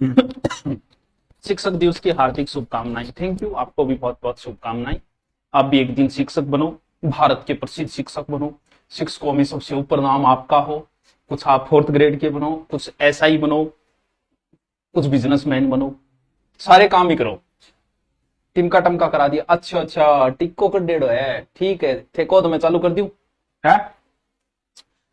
शिक्षक दिवस की हार्दिक शुभकामनाएं। थैंक यू, आपको भी बहुत बहुत शुभकामनाएं। आप भी एक दिन शिक्षक बनो, भारत के प्रसिद्ध शिक्षक बनो, शिक्षकों में सबसे ऊपर नाम आपका हो। कुछ आप 4th ग्रेड के बनो, कुछ एसआई बनो, कुछ बिजनेसमैन बनो, सारे काम ही करो। टिमका टमका करा दिया, अच्छा टिक्को कर डेढ़ है, ठीक है, ठेको तो मैं चालू कर दूं है।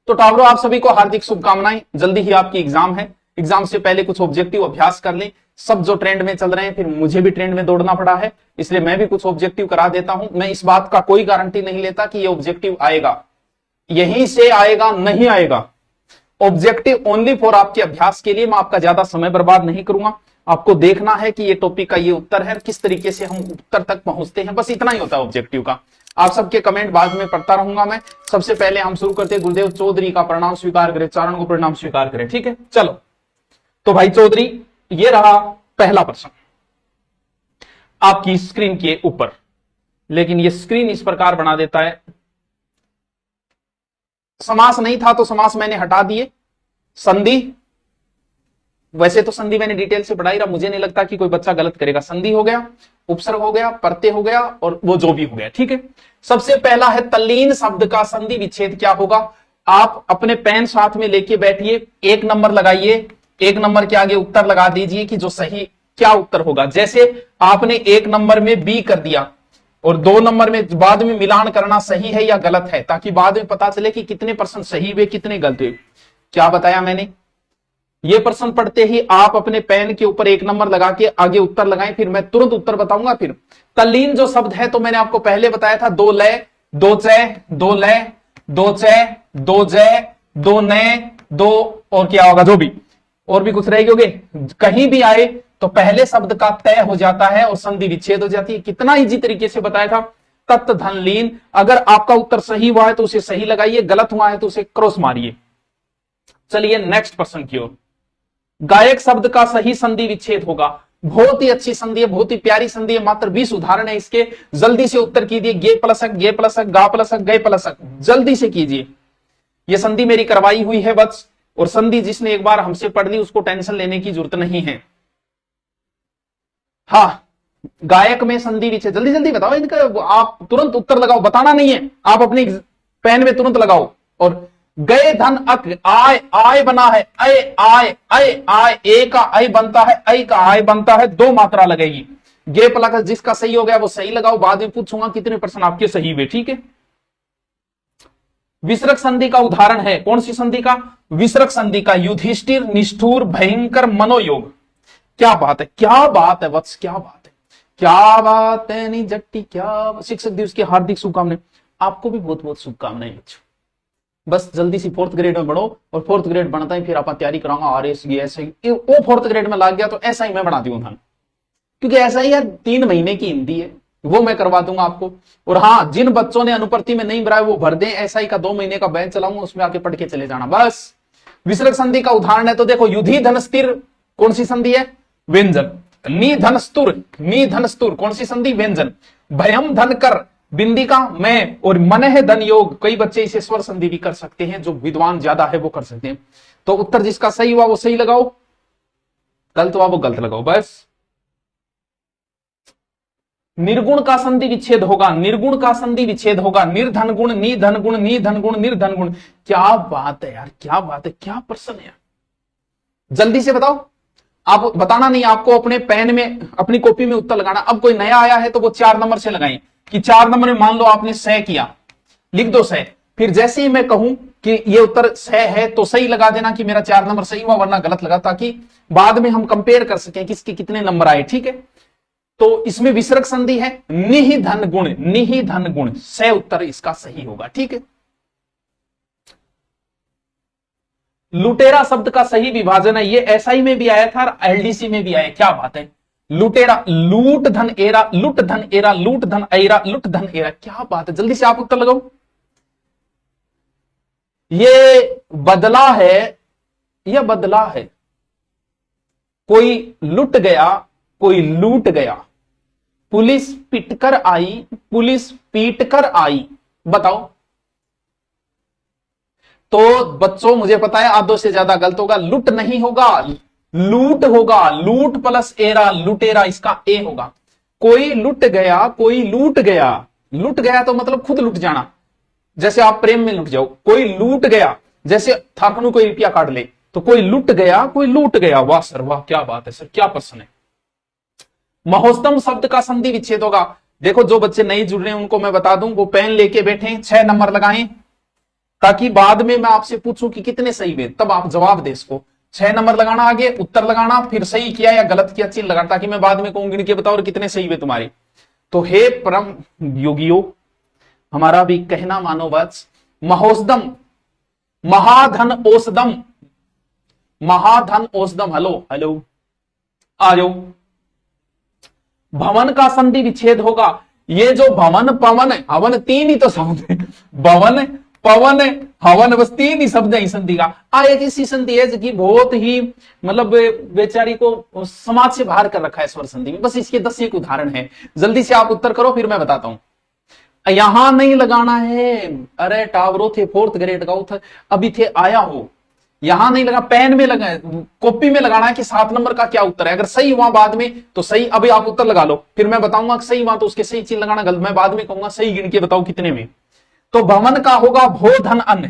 तो टावरों, आप सभी को हार्दिक शुभकामनाएं। जल्दी ही आपकी एग्जाम है, एग्जाम से पहले कुछ ऑब्जेक्टिव अभ्यास कर लें। सब जो ट्रेंड में चल रहे हैं, फिर मुझे भी ट्रेंड में दौड़ना पड़ा है, इसलिए मैं भी कुछ ऑब्जेक्टिव करा देता हूं। मैं इस बात का कोई गारंटी नहीं लेता कि ये ऑब्जेक्टिव आएगा, यहीं से आएगा, नहीं आएगा। ऑब्जेक्टिव ओनली फॉर आपके अभ्यास के लिए, मैं आपका ज्यादा समय बर्बाद नहीं करूंगा। आपको देखना है कि ये टॉपिक का ये उत्तर है, किस तरीके से हम उत्तर तक पहुंचते हैं, बस इतना ही होता है ऑब्जेक्टिव का। आप सबके कमेंट बाद में पढ़ता रहूंगा मैं। सबसे पहले हम शुरू करते हैं, गुरुदेव चौधरी का प्रणाम स्वीकार करें, चारण को प्रणाम स्वीकार करें, ठीक है। चलो, तो भाई चौधरी, ये रहा पहला प्रश्न आपकी स्क्रीन के ऊपर। लेकिन ये स्क्रीन इस प्रकार बना देता है, समास नहीं था तो समास मैंने हटा दिए। संधि, वैसे तो संधि मैंने डिटेल से पढ़ाई रहा, मुझे नहीं लगता कि कोई बच्चा गलत करेगा। संधि हो गया, उपसर्ग हो गया, प्रत्यय हो गया, और वो जो भी हो गया, ठीक है। सबसे पहला है तल्लीन शब्द का संधि विच्छेद क्या होगा। आप अपने पेन साथ में लेके बैठिए, 1 नंबर लगाइए, 1 नंबर के आगे उत्तर लगा दीजिए कि जो सही क्या उत्तर होगा। जैसे आपने 1 नंबर में बी कर दिया और 2 नंबर में बाद में मिलान करना सही है या गलत है, ताकि बाद में पता चले कि कितने % सही हुए, कितने गलत हुए। क्या बताया मैंने? ये प्रश्न पढ़ते ही आप अपने पेन के ऊपर 1 नंबर लगा के आगे उत्तर लगाएं, फिर मैं तुरंत उत्तर बताऊंगा। फिर तल्लीन जो शब्द है, तो मैंने आपको पहले बताया था, 2 लय, 2 चय, 2 लय, 2 चय, 2 जय, 2 नय, 2 और क्या होगा, जो भी और भी कुछ रहेगी, कहीं भी आए तो पहले शब्द का तय हो जाता है और संधि विच्छेद हो जाती है। कितना इजी तरीके से बताया था। तत् धन लीन, अगर आपका उत्तर सही हुआ है तो उसे सही लगाइए, गलत हुआ है तो उसे क्रॉस मारिए। चलिए नेक्स्ट प्रश्न की ओर। गायक शब्द का सही संधि विच्छेद होगा। बहुत ही अच्छी संधि है, बहुत ही प्यारी संधि है, मात्र 20 उदाहरण है इसके। जल्दी से उत्तर कीजिए। गे प्लसक, गे प्लसक, गा प्लसक, गए प्लसक, जल्दी से कीजिए। यह संधि मेरी करवाई हुई है बस, और संधि जिसने एक बार हमसे पढ़ ली उसको टेंशन लेने की जरूरत नहीं है। हाँ, गायक में संधि विच्छेद, जल्दी जल्दी बताओ इनका, आप तुरंत उत्तर लगाओ, बताना नहीं है, आप अपनी पेन में तुरंत लगाओ। और गए धन अक, आय, आय बना है, अय आय, अय आय, ए का अय बनता है, अय का आय बनता है, 2 मात्रा लगेगी। गे प्लस, जिसका सही हो गया वो सही लगाओ, बाद में पूछूंगा कितने % आपके सही हुए, ठीक है। विसर्ग संधि का उदाहरण है, कौन सी संधि का? विसर्ग संधि का। युधिष्ठिर, निष्ठुर, भयंकर, मनोयोग। क्या बात है, क्या बात है वत्स, क्या बात है, क्या बात है नहीं जट्टी, क्या। शिक्षक दिवस की हार्दिक शुभकामनाएं। आपको भी बहुत बहुत शुभकामनाएं बच्चों। बस जल्दी से 4th ग्रेड में बढ़ो, और 4th ग्रेड बनता ही फिर आप तैयारी कराऊंगा RS की, ऐसे वो 4th ग्रेड में लग गया तो ऐसा ही मैं बना दूंगा, क्योंकि ऐसा ही यार 3 महीने की हिंदी है, वो मैं करवा दूंगा आपको। और हाँ, जिन बच्चों ने अनुपर्ति में नहीं भरा वो भर दें, ऐसा ही का 2 महीने का बैच चलाऊंगा, उसमें आके पढ़ के चले जाना बस। विसर्ग संधि का उदाहरण है तो देखो, युधि धन स्थिर, कौन सी संधि है? व्यंजन। नी धन स्तुर, नी धन स्तुर, कौन सी संधि? व्यंजन। भयम धन कर, बिंदी का मैं, और मन है धन योग। कई बच्चे इसे स्वर संधि भी कर सकते हैं, जो विद्वान ज्यादा है वो कर सकते हैं। तो उत्तर जिसका सही हुआ वो सही लगाओ, गलत हुआ वो गलत लगाओ बस। निर्गुण का संधि विच्छेद होगा, निर्गुण का संधि विच्छेद होगा। निर्धन गुण, नी धन गुण, नी धन गुण, निर्धन गुण। क्या बात है यार, क्या बात है, क्या प्रश्न है, जल्दी से बताओ। आप बताना नहीं, आपको अपने पेन में, अपनी कॉपी में उत्तर लगाना। अब कोई नया आया है तो वो 4 नंबर से लगाएं, कि 4 नंबर में मान लो आपने सह किया, लिख दो सह। फिर जैसे ही मैं कहूं कि ये उत्तर सह है तो सही लगा देना कि मेरा 4 नंबर सही हुआ, वरना गलत लगा, ताकि बाद में हम कंपेयर कर सकें किसके कितने नंबर आए, ठीक है। तो इसमें विसर्ग संधि है, निहि धन गुण, निहि धन गुण, सह उत्तर इसका सही होगा, ठीक है। लुटेरा शब्द का सही विभाजन है, ये एसआई में भी आया था और एलडीसी में भी आया। क्या बात है, लुटेरा, लूट धन एरा, लुट धन एरा, लूट धन एरा, लुट धन एरा। क्या बात है, जल्दी से आप उत्तर लगाओ। ये बदला है, यह बदला है। कोई लुट गया, कोई लूट गया। पुलिस पिटकर आई, पुलिस पीटकर आई। बताओ। तो बच्चों मुझे पता है आधों से ज्यादा गलत होगा, लुट नहीं होगा, लूट होगा, लूट प्लस एरा, लुटेरा, इसका ए होगा। कोई लुट गया, कोई लूट गया। लुट गया तो मतलब खुद लुट जाना, जैसे आप प्रेम में लुट जाओ। कोई लूट गया, जैसे थाकनू कोई रुपया काट ले, तो कोई लुट गया, कोई लूट गया। वाह सर वाह, क्या बात है सर, क्या प्रश्न है। महोत्तम शब्द का संधि विच्छेद होगा। देखो जो बच्चे नहीं जुड़ रहे हैं उनको मैं बता दूं, वो पेन लेके बैठे, 6 नंबर लगाएं, ताकि बाद में मैं आपसे पूछूं कि कितने सही हुए, तब आप जवाब दे इसको। 6 नंबर लगाना, आगे उत्तर लगाना, फिर सही किया या गलत किया चिन्ह लगाना, ताकि मैं बाद में कहूं गिन के बताओ और कितने सही हुए तुम्हारे। तो हे परम योगियों, हमारा भी कहना मानो वत्स, महोसदम, महाधन औषधम, महाधन औषधम। हेलो हेलो, आ जाओ। भवन का संधि विच्छेद होगा। ये जो भवन पवन है, हवन 3 ही तो शब्द है, भवन पवन हवन, बस 3 ही शब्द है संधि का। एक ऐसी संधि है जो बहुत ही मतलब बेचारी को समाज से बाहर कर रखा है स्वर संधि में। बस इसके 10 एक उदाहरण है, जल्दी से आप उत्तर करो फिर मैं बताता हूं। यहां नहीं लगाना है, अरे टावरों थे 4th ग्रेड का उठा, अभी थे आया हो, यहां नहीं लगा, पेन में लगा, कॉपी में लगाना है कि 7 नंबर का क्या उत्तर है। अगर सही हुआ बाद में तो सही, अभी आप उत्तर लगा लो, फिर मैं बताऊंगा सही हुआ तो उसके सही चीज लगाना, गलत मैं बाद में कहूंगा सही गिन के बताओ कितने में। तो भवन का होगा भो धन अन्न,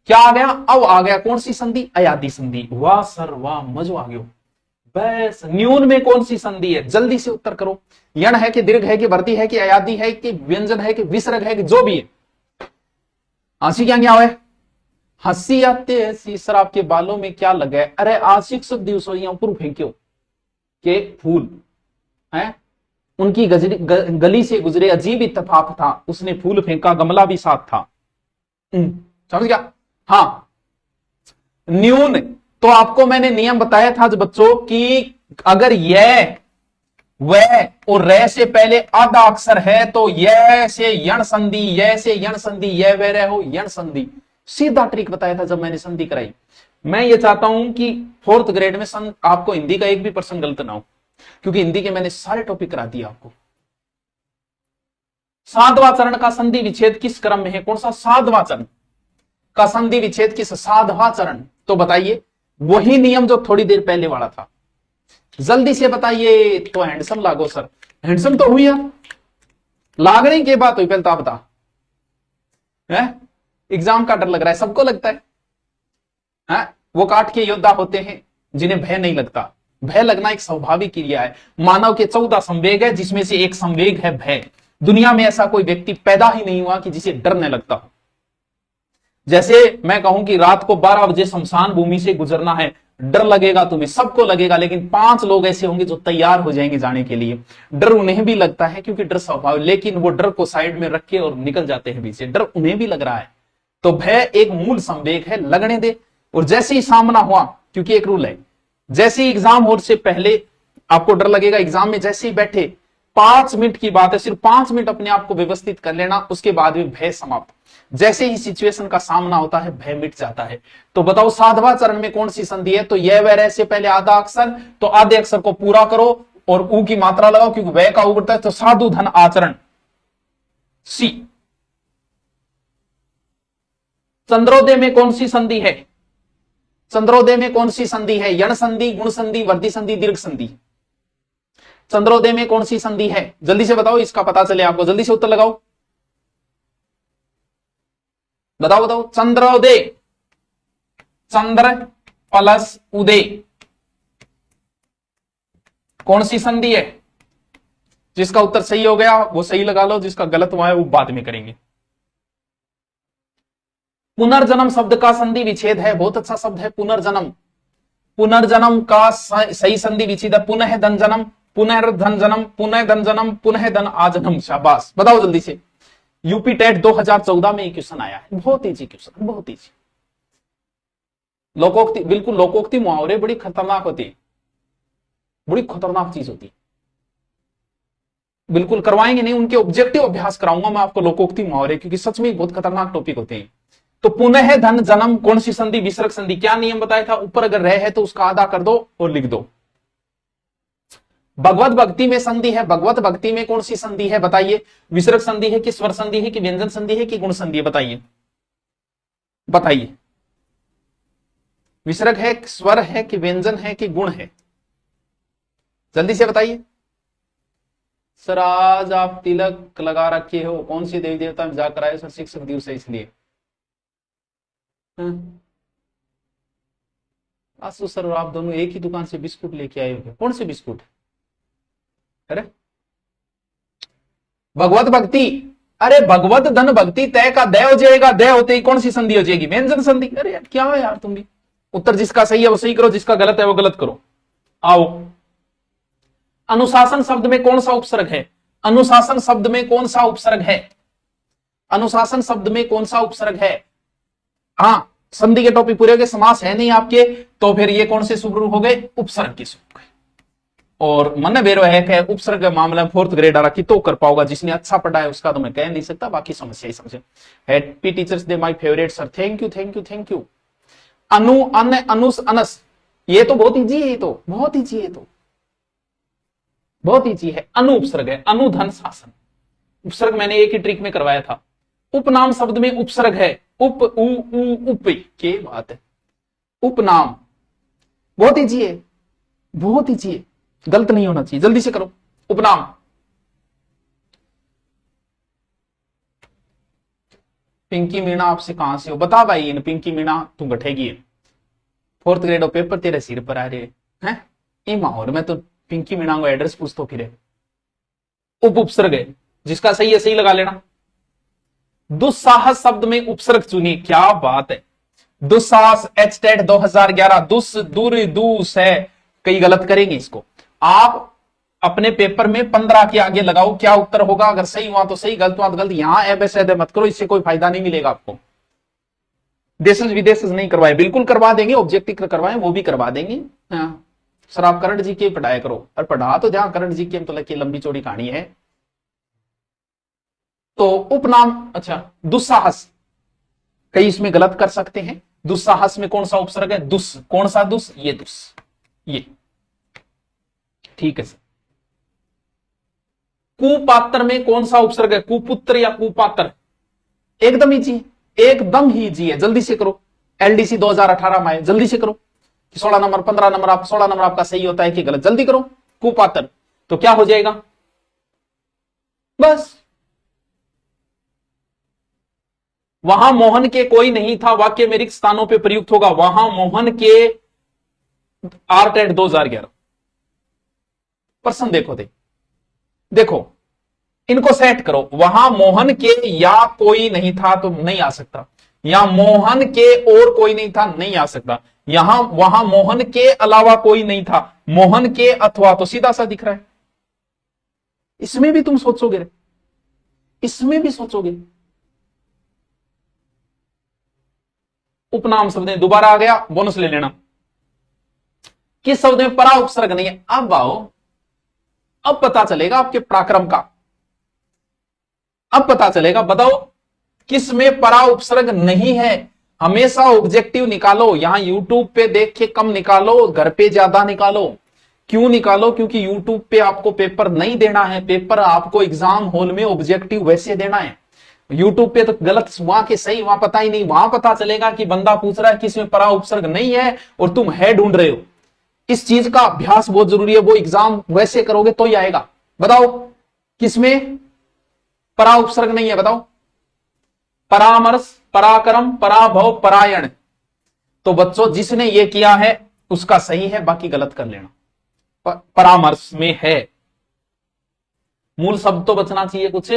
क्या आ गया, अब आ गया कौन सी संधि, अयादी संधि। वाह सर वाह, मजो आ गया। बस न्यून में कौन सी संधि है, जल्दी से उत्तर करो। यण है कि दीर्घ है कि वृद्धि है कि अयादी है कि व्यंजन है कि विसर्ग है कि जो भी है। हंसी क्या है, हंसी आती है ऐसी सर, आपके बालों में क्या लगा है। अरे आशिक शुभ दिवसों ऊपर फेंक्यो के फूल है, उनकी गली से गुजरे, अजीब इत्तेफाक था, उसने फूल फेंका, गमला भी साथ था। समझ गया। हाँ, न्यून तो आपको मैंने नियम बताया था बच्चों कि अगर यह वह और रे से पहले आधा अक्षर है तो यह से यण संधि, यह से यण संधि, यह वह रह हो यण संधि। सीधा ट्रिक बताया था जब मैंने संधि कराई। मैं ये चाहता हूं कि 4th ग्रेड में आपको हिंदी का एक भी प्रश्न गलत ना हो, क्योंकि हिंदी के मैंने सारे टॉपिक करा दिए आपको। 7वां चरण का संधि विच्छेद किस क्रम में है, कौन सा 7वां चरण का संधि विच्छेद किस 7वां चरण, तो बताइए। वही नियम जो थोड़ी देर पहले वाला था, जल्दी से बताइए। तो हैंडसम लागो सर, हैंडसम तो हुई यार, लाग रही के बात हुई, पहले तो बता है। एग्जाम का डर लग रहा है, सबको लगता है? वो काट के योद्धा होते हैं जिन्हें भय नहीं लगता। भय लगना एक स्वाभाविक क्रिया है। मानव के 14 संवेग है, जिसमें से एक संवेग है भय। दुनिया में ऐसा कोई व्यक्ति पैदा ही नहीं हुआ कि जिसे डर न लगता हो। जैसे मैं कहूं कि रात को 12 बजे शमशान भूमि से गुजरना है, डर लगेगा तुम्हें, सबको लगेगा, लेकिन 5 लोग ऐसे होंगे जो तैयार हो जाएंगे जाने के लिए। डर उन्हें भी लगता है क्योंकि डर स्वभाव, लेकिन वो डर को साइड में रख के और निकल जाते हैं पीछे। डर उन्हें भी लग रहा है, तो भय एक मूल संवेग है, लगने दे। और जैसे ही सामना हुआ, क्योंकि एक रूल है, जैसे ही एग्जाम होने से पहले आपको डर लगेगा, एग्जाम में जैसे ही बैठे 5 मिनट की बात है, सिर्फ 5 मिनट अपने आप को व्यवस्थित कर लेना, उसके बाद भी भय समाप्त। जैसे ही सिचुएशन का सामना होता है भय मिट जाता है। तो बताओ 7वां चरण में कौन सी संधि है, तो यह वह से पहले आधा अक्षर, तो आधे अक्षर को पूरा करो और ऊ की मात्रा लगाओ, क्योंकि वह का उगड़ता है, तो साधु धन आचरण सी। चंद्रोदय में कौन सी संधि है, चंद्रोदय में कौन सी संधि है, यण संधि, गुण संधि, वृद्धि संधि, दीर्घ संधि। चंद्रोदय में कौन सी संधि है, जल्दी से बताओ, इसका पता चले आपको, जल्दी से उत्तर लगाओ, बताओ बताओ। चंद्रोदय, चंद्र प्लस उदय, कौन सी संधि है। जिसका उत्तर सही हो गया वो सही लगा लो, जिसका गलत हुआ है वो बाद में करेंगे। पुनर्जन्म शब्द का संधि विच्छेद है, बहुत अच्छा शब्द है पुनर्जन्म। पुनर्जन्म का सही संधि विच्छेद है पुनः धन जन्म, पुनर्धन जन्म, पुनः धन जन्म, पुनः धन आजन्म। शाबाश, बताओ जल्दी से। यूपी टेट 2014 में क्वेश्चन आया है, बहुत ईजी क्वेश्चन, बहुत ईजी। लोकोक्ति, बिल्कुल लोकोक्ति मुहावरे बड़ी खतरनाक होती है, बड़ी खतरनाक चीज होती है। बिल्कुल करवाएंगे नहीं, उनके ऑब्जेक्टिव अभ्यास कराऊंगा मैं आपको लोकोक्ति मुहावरे, क्योंकि सच में बहुत खतरनाक टॉपिक होते हैं। तो पुनः धन जन्म कौन सी संधि, विसर्ग संधि। क्या नियम बताया था, ऊपर अगर रह है तो उसका आधा कर दो और लिख दो। भगवत भक्ति में संधि है, भगवत भक्ति में कौन सी संधि है बताइए। विसर्ग संधि है कि स्वर संधि है कि व्यंजन संधि है कि गुण संधि है, बताइए बताइए। विसर्ग है, स्वर है कि व्यंजन है कि गुण है? जल्दी से बताइए सर। आज आप तिलक लगा रखे हो, कौन सी देवी देवता में जाकर आए सर? शिक्षक दिवस है इसलिए। आज तो सर आप दोनों एक ही दुकान से बिस्कुट लेके आए हो। कौन से बिस्कुट? अरे भगवत भक्ति। अरे भगवत धन भक्ति तय का दय हो जाएगा, दय होते ही कौन सी संधि हो जाएगी? व्यंजन संधि। अरे यार क्या है यार तुम भी। उत्तर जिसका सही है वो सही करो, जिसका गलत है वो गलत करो। आओ, अनुशासन शब्द में कौन सा उपसर्ग है? अनुशासन शब्द में कौन सा उपसर्ग है? अनुशासन शब्द में कौन सा उपसर्ग है? हाँ, संधि के टॉपिक पूरे हो गए, समास है नहीं आपके, तो फिर ये कौन से शुरू हो गए? उपसर्ग के शुरू गए। और मन बेरो है कि उपसर्ग के मामले में 4th ग्रेड आ रहा कि तो कर पाओगा, जिसने अच्छा पढ़ा है उसका तो मैं कह नहीं सकता, बाकी समस्या ही समझे। Happy teachers day my favourite sir. Thank you thank you thank you. अनु, अन, अनुस, अनस, ये तो बहुत ईजी है, ये तो बहुत ईजी है, तो बहुत ईजी है। अनु उपसर्ग है, अनुधन शासन। उपसर्ग मैंने एक ही ट्रिक में करवाया था। उपनाम शब्द में उपसर्ग है, उप, उ, उ, उप, के बात है। उपनाम बहुत ईजी है, बहुत ईजी है, गलत नहीं होना चाहिए, जल्दी से करो। उपनाम। पिंकी मीणा आपसे कहां से हो? बता भाई, इन पिंकी मीणा तू बैठेगी 4th ग्रेड और पेपर तेरे सिर पर आ रहे हैं। ये माहौल में तो पिंकी मीणा को एड्रेस पूछ तो फिर। उप उपसर्ग है, जिसका सही है सही लगा लेना। दुस्साहस शब्द में उपसर्ग चुनिए। क्या बात है। दुस्साहस एचटेट 2011। दुस, दूर, दूस है, कई गलत करेंगे इसको। आप अपने पेपर में 15 के आगे लगाओ, क्या उत्तर होगा? अगर सही हुआ तो सही, गलत हुआ तो गलत। यहां एबे मत करो, इससे कोई फायदा नहीं मिलेगा आपको। देश विदेश नहीं करवाए, बिल्कुल करवा देंगे। ऑब्जेक्टिव करवाए वो भी करवा देंगे। हाँ सर आप करंट जी के पढ़ाया करो। और पढ़ा तो जहां करंट जी के, मतलब की लंबी चौड़ी कहानी है। तो उपनाम, अच्छा दुस्साहस, कई इसमें गलत कर सकते हैं। दुस्साहस में कौन सा उपसर्ग है? दुस। कौन सा दुस? ये दुस, ये ठीक है सर। कुपात्र में कौन सा उपसर्ग है? कुपुत्र या कुपात्र? एकदम इजी, एकदम ही इजी है, जल्दी से करो। एलडीसी 2018 में आए, जल्दी से करो। 16 नंबर 15 नंबर, आप 16 नंबर आपका सही होता है कि गलत? जल्दी करो। कुपात्र तो क्या हो जाएगा? बस वहां मोहन के कोई नहीं था, वाक्य में रिक्त स्थानों पर प्रयुक्त होगा। वहां मोहन के आरटेट 2011। प्रश्न देखो, देखो इनको सेट करो। वहां मोहन के या कोई नहीं था तो नहीं आ सकता, या मोहन के और कोई नहीं था नहीं आ सकता। यहां वहां मोहन के अलावा कोई नहीं था, मोहन के अथवा, तो सीधा सा दिख रहा है। इसमें भी तुम सोचोगे, इसमें भी सोचोगे। उपनाम शब्द दोबारा आ गया, बोनस ले लेना। किस शब्द में परा उपसर्ग नहीं है? अब आओ, अब पता चलेगा आपके पराक्रम का, अब पता चलेगा। बताओ किस में परा उपसर्ग नहीं है? हमेशा ऑब्जेक्टिव निकालो। यहां यूट्यूब पे देख के कम निकालो, घर पे ज्यादा निकालो। क्यों निकालो? क्योंकि यूट्यूब पे आपको पेपर नहीं देना है, पेपर आपको एग्जाम हॉल में ऑब्जेक्टिव वैसे देना है। यूट्यूब पे तो गलत वहां के सही वहां पता ही नहीं। वहां पता चलेगा कि बंदा पूछ रहा है कि इसमें परा उपसर्ग नहीं है और तुम है ढूंढ रहे हो। इस चीज का अभ्यास बहुत जरूरी है, वो एग्जाम वैसे करोगे तो ही आएगा। बताओ किसमें परा उपसर्ग नहीं है? बताओ। परामर्श, पराक्रम, पराभव, परायण। तो बच्चों जिसने ये किया है उसका सही है, बाकी गलत कर लेना। परामर्श में है, मूल शब्द तो बचना चाहिए कुछ।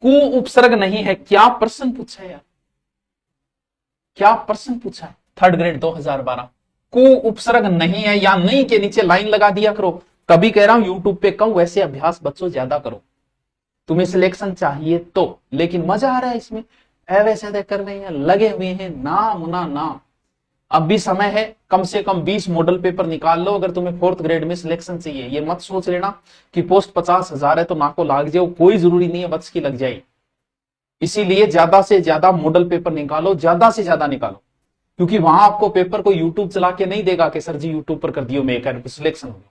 कु उपसर्ग नहीं है। क्या प्रश्न पूछा है यार, क्या प्रश्न पूछा है? 3rd grade 2012। कु उपसर्ग नहीं है, या नहीं के नीचे लाइन लगा दिया करो। कभी कह रहा हूं यूट्यूब पे कम, वैसे अभ्यास बच्चों ज्यादा करो। तुम्हें सिलेक्शन चाहिए तो, लेकिन मजा आ रहा है इसमें, ऐसे कर रहे हैं, लगे हुए हैं, नाम ना नाम। अब भी समय है, कम से कम 20 मॉडल पेपर निकाल लो अगर तुम्हें 4th ग्रेड में सिलेक्शन चाहिए। ये मत सोच लेना कि पोस्ट 50,000 है तो नाको लाग जाओ, कोई जरूरी नहीं है बच की लग जाए। इसीलिए ज्यादा से ज्यादा मॉडल पेपर निकालो, ज्यादा से ज्यादा निकालो, क्योंकि वहां आपको पेपर को यूट्यूब चला के नहीं देगा कि सर जी यूट्यूब पर कर दियो मैं सिलेक्शन हो गया।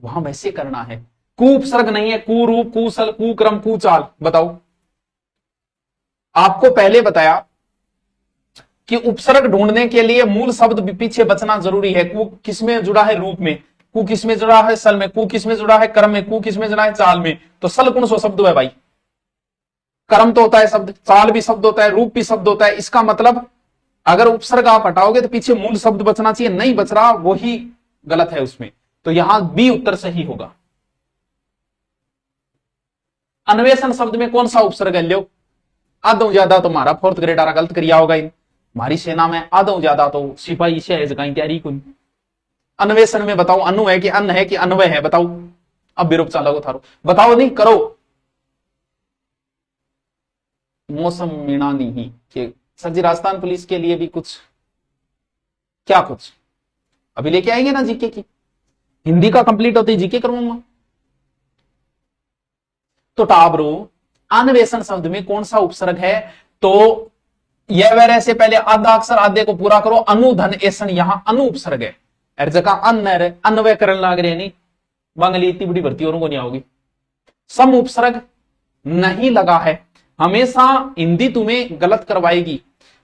वहां वैसे करना है। कुपसर्ग नहीं है, कुरूप, कुशल, कुक्रम, कुचाल। बताओ, आपको पहले बताया कि उपसर्ग ढूंढने के लिए मूल शब्द भी पीछे बचना जरूरी है। कु किसमें जुड़ा है? रूप में। कु किसमें जुड़ा है? सल में। कु किसमें जुड़ा है? कर्म में। कु किसमें जुड़ा है? चाल में। तो सल कौन सा शब्द है भाई? कर्म तो होता है शब्द, चाल भी शब्द होता है, रूप भी शब्द होता है। इसका मतलब अगर उपसर्ग आप हटाओगे तो पीछे मूल शब्द बचना चाहिए, नहीं बच रहा, वही गलत है उसमें। तो यहां बी उत्तर सही होगा। अन्वेषण शब्द में कौन सा उपसर्ग है? लो, आधो ज्यादा तो हमारा फोर्थ ग्रेड आ गलत करिया होगा इन। हमारी सेना में आधो ज्यादा तो सिपाही से है जगह तैयारी को। अन्वेषण में बताओ, अनु है कि अन्न है कि अन्वय है? बताओ। अब विरूप चालक थारो बताओ, नहीं करो। मौसम मीणा नहीं कि सर जी राजस्थान पुलिस के लिए भी कुछ, क्या कुछ अभी लेके आएंगे ना जीके की, हिंदी का कंप्लीट होती जीके करवाऊंगा। तो टाबरो अन्वेषण शब्द में कौन सा उपसर्ग है? तो यह वह से पहले आधा अक्षर आधे को पूरा करो, अनुधन ऐसन, यहां अनु उपसर्ग है। हर जगह अन्न अन्वय करने लग रहे नहीं, बांगली इतनी बड़ी भर्ती और को नहीं आओगी। सम उपसर्ग नहीं लगा है। हमेशा हिंदी तुम्हें गलत करवाएगी।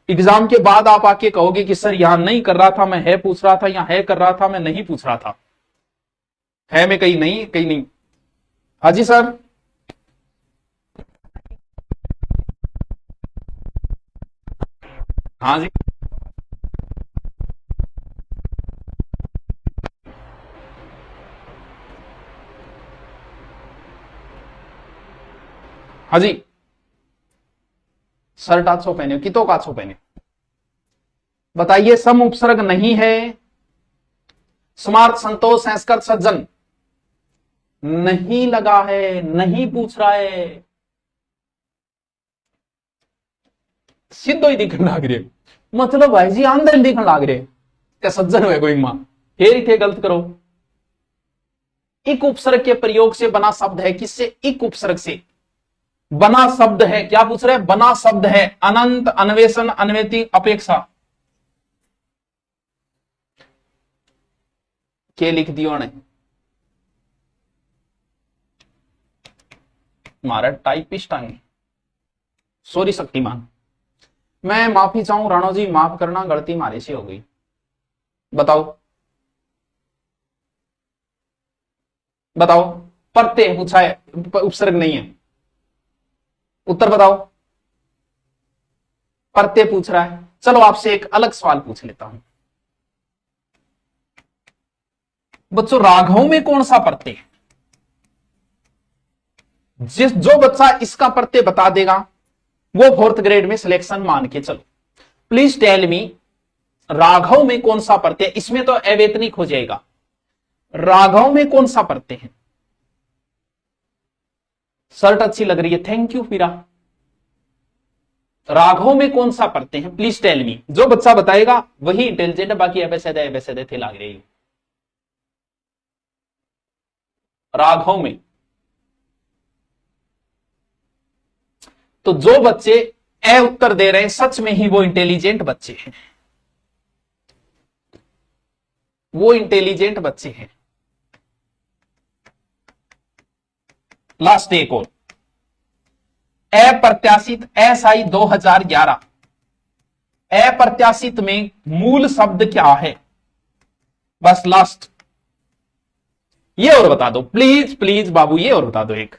एग्जाम के बाद आप आके कहोगे कि सर यहां नहीं कर रहा था मैं, है पूछ रहा था, यहां है कर रहा था मैं, नहीं पूछ रहा था, है में कहीं नहीं, कहीं नहीं। हाजी सर, हाँ जी, हाँ जी। शर्ट आछो पहने, कितो का आछो पहने, बताइए। सम उपसर्ग नहीं है। स्मार्ट, संतोष, संस्कृत, सज्जन नहीं लगा है, नहीं पूछ रहा है, सीधो ही दिखने लग रहे। मतलब भाई जी आंदर दिखने लग रहे क्या सज्जन हुए कोई मां, फिर थे गलत करो। इक उपसर्ग के प्रयोग से बना शब्द है, किससे? इक उपसर्ग से बना शब्द है। क्या पूछ रहे? बना शब्द है। अनंत, अन्वेषण, अन्वेति, अपेक्षा के लिख दियो ने हमारा टाइपिस्ट आए। सॉरी शक्तिमान, मैं माफी चाहूं राणो जी, माफ करना, गलती हमारे से हो गई। बताओ बताओ, प्रत्यय पूछा है, उपसर्ग नहीं है। उत्तर बताओ। प्रत्यय पूछ रहा है। चलो आपसे एक अलग सवाल पूछ लेता हूं बच्चों, राघव में कौन सा प्रत्यय? जो बच्चा इसका प्रत्यय बता देगा वो फोर्थ ग्रेड में सिलेक्शन मान के चलो। प्लीज टेल मी, राघव में कौन सा प्रत्यय? इसमें तो अवैतनिक हो जाएगा। राघव में कौन सा प्रत्यय है? शर्ट अच्छी लग रही है, थैंक यू पीरा। राघव में कौन सा प्रत्यय है? Please tell me. जो बच्चा बताएगा वही इंटेलिजेंट है, बाकी ऐसे थे लग रही। राघव में तो जो बच्चे ए उत्तर दे रहे हैं सच में ही वो इंटेलिजेंट बच्चे हैं, वो इंटेलिजेंट बच्चे हैं। लास्ट एक और, अप्रत्याशित, SI 2011, अप्रत्याशित में मूल शब्द क्या है? बस लास्ट, ये और बता दो प्लीज प्लीज बाबू, ये और बता दो। एक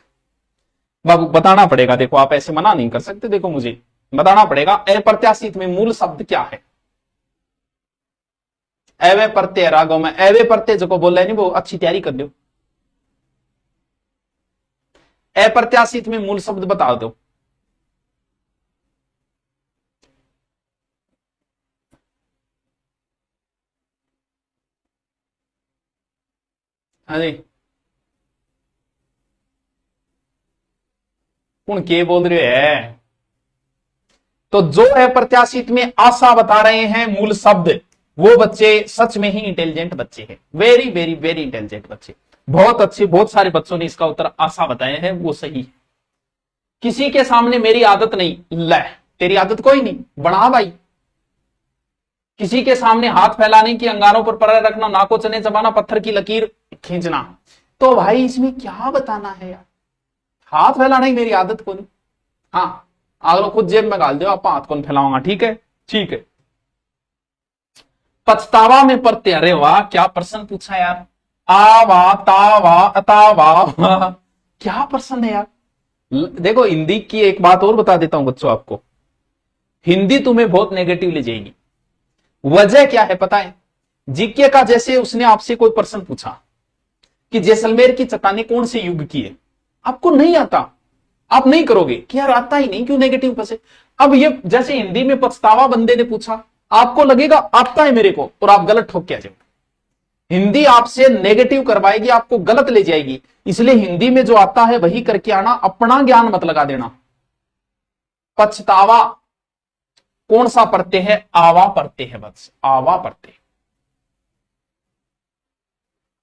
बाबू बताना पड़ेगा, देखो आप ऐसे मना नहीं कर सकते, देखो मुझे बताना पड़ेगा। अप्रत्याशित में मूल शब्द क्या है? अव्यय प्रत्यय राघव में, अव्यय प्रत्यय जो बोल रहे नहीं वो अच्छी तैयारी कर लो। अप्रत्याशित में मूल शब्द बता दो। हाँ जी, कौन के बोल रहे है? तो जो अप्रत्याशित में आशा बता रहे हैं मूल शब्द, वो बच्चे सच में ही इंटेलिजेंट बच्चे हैं। वेरी वेरी वेरी इंटेलिजेंट बच्चे, बहुत अच्छे। बहुत सारे बच्चों ने इसका उत्तर आशा बताए हैं, वो सही है। किसी के सामने मेरी आदत नहीं, ले तेरी आदत कोई नहीं, बना भाई। किसी के सामने हाथ फैलाने की, अंगारों पर पैर रखना, नाको चने चबाना, पत्थर की लकीर खींचना, तो भाई इसमें क्या बताना है यार? हाथ फैलाने की मेरी आदत को नहीं। हाँ, अगर खुद जेब में डाल दो, आप हाथ कौन फैलाऊंगा, ठीक है ठीक है। पछतावा में प्रत्यय, अरे वाह क्या प्रश्न पूछा यार। आवा तावा अतावा, क्या प्रश्न है यार। देखो हिंदी की एक बात और बता देता हूं बच्चों आपको, हिंदी तुम्हें बहुत नेगेटिव ले जाएगी। वजह क्या है पता है? जीके का जैसे उसने आपसे कोई प्रश्न पूछा कि जैसलमेर की चट्टानें कौन से युग की है, आपको नहीं आता, आप नहीं करोगे कि यार आता ही नहीं, क्यों नेगेटिव फंसे। अब ये जैसे हिंदी में पछतावा बंदे ने पूछा, आपको लगेगा आता है मेरे को, और आप गलत ठोक के आ जाओगे। हिंदी आपसे नेगेटिव करवाएगी, आपको गलत ले जाएगी। इसलिए हिंदी में जो आता है वही करके आना, अपना ज्ञान मत लगा देना। पछतावा कौन सा प्रत्यय है? आवा प्रत्यय है, बस आवा प्रत्यय।